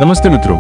नमस्ते मित्रों।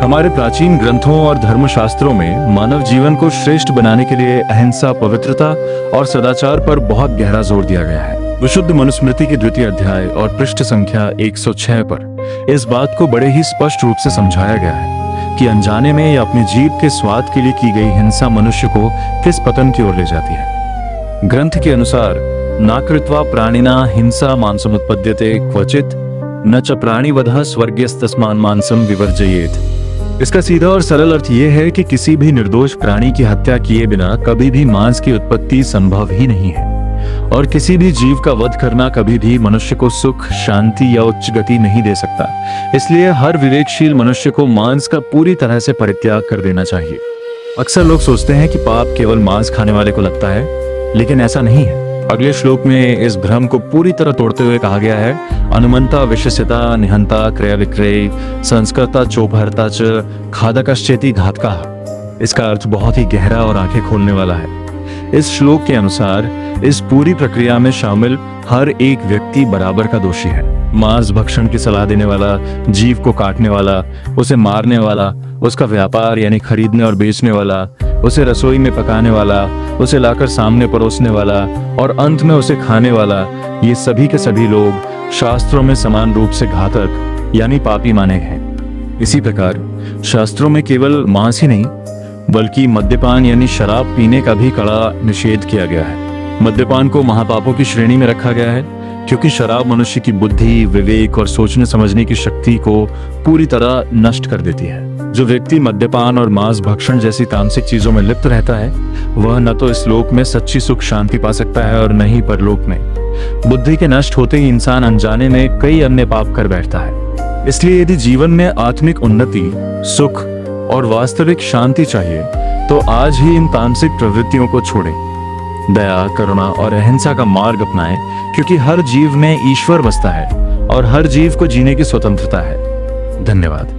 हमारे प्राचीन ग्रंथों और धर्मशास्त्रों में मानव जीवन को श्रेष्ठ बनाने के लिए अहिंसा, पवित्रता और सदाचार पर बहुत गहरा जोर दिया गया है। विशुद्ध मनुस्मृति के द्वितीय अध्याय और पृष्ठ संख्या 106 पर इस बात को बड़े ही स्पष्ट रूप से समझाया गया है कि अनजाने में या अपनी जीभ के स्वाद के लिए की गई हिंसा मनुष्य को किस पतन की ओर ले जाती है। ग्रंथ के अनुसार न कृत्वा प्राणिना हिंसा मांसमुत्पद्यते क्वचित न च प्राणिवधः स्वर्गीयस्तस्मान् मांसम विवर्जयेत। इसका सीधा और सरल अर्थ यह है कि किसी भी निर्दोष प्राणी की हत्या किए बिना कभी भी मांस की उत्पत्ति संभव ही नहीं है, और किसी भी जीव का वध करना कभी भी मनुष्य को सुख, शांति या उच्च गति नहीं दे सकता। इसलिए हर विवेकशील मनुष्य को मांस का पूरी तरह से परित्याग कर देना चाहिए। अक्सर लोग सोचते हैं कि पाप केवल मांस खाने वाले को लगता है, लेकिन ऐसा नहीं है। अगले श्लोक में इस भ्रम को पूरी तरह तोड़ते हुए कहा गया है, अनुमंता विशस्यता निहंता क्रय विक्रय संस्कृता चोभरता च खादकश्चेति घातकः। इसका अर्थ बहुत ही गहरा और आंखें खोलने वाला है। इस श्लोक के अनुसार इस पूरी प्रक्रिया में शामिल हर एक व्यक्ति बराबर का दोषी है। मांस भक्षण की सलाह देने वाला, जीव को काटने वाला, उसे मारने वाला, उसका व्यापार यानी खरीदने और बेचने वाला, उसे रसोई में पकाने वाला, उसे लाकर सामने परोसने वाला और अंत में उसे खाने वाला, ये सभी के सभी लोग शास्त्रों में समान रूप से घातक यानी पापी माने हैं। इसी प्रकार शास्त्रों में केवल मांस ही नहीं बल्कि मद्यपान यानी शराब पीने का भी कड़ा निषेध किया गया है। मद्यपान को महापापों की श्रेणी में रखा गया है क्योंकि शराब मनुष्य की बुद्धि, विवेक और सोचने समझने की शक्ति को पूरी तरह नष्ट कर देती है। जो व्यक्ति मद्यपान और मांस भक्षण जैसी तामसिक चीजों में लिप्त रहता है वह न तो इस लोक में सच्ची सुख शांति पा सकता है और न ही परलोक में। बुद्धि के नष्ट होते ही इंसान अनजाने में कई अन्य पाप कर बैठता है। इसलिए यदि जीवन में आत्मिक उन्नति, सुख और वास्तविक शांति चाहिए तो आज ही इन तामसिक प्रवृत्तियों को छोड़ें, दया, करुणा और अहिंसा का मार्ग अपनाएं, क्योंकि हर जीव में ईश्वर बसता है और हर जीव को जीने की स्वतंत्रता है। धन्यवाद।